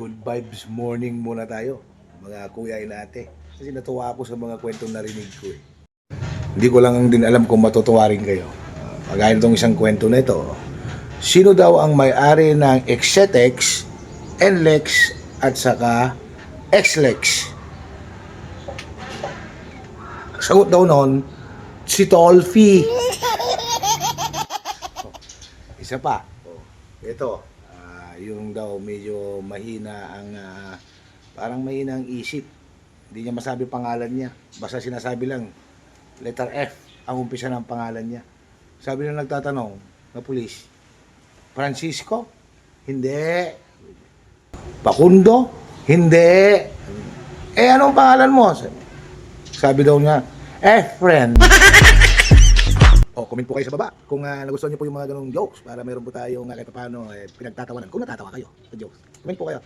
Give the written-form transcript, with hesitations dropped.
Good vibes morning muna tayo, mga kuya na ate. Kasi natuwa ako sa mga kwentong narinig ko eh. Hindi ko lang din alam kung matutuwa rin kayo. Kagaya nitong isang kwento na ito. Sino daw ang may-ari ng Exetex, NLEX at saka XLEX? Sagot daw noon, si Tolfi. Isa pa. Ito. Yung daw medyo mahina ang parang mahina ang isip. Hindi niya masabi pangalan niya. Basta sinasabi lang letter F ang umpisa ng pangalan niya. Sabi nung nagtatanong na pulis, Francisco? Hindi. Facundo? Hindi. Anong pangalan mo? Sabi daw niya, F-friend. Comment po kayo sa baba kung nagustuhan niyo po yung mga ganong jokes para meron po tayong kahit paano pinagtatawanan kung natatawa kayo sa jokes. Comment po kayo.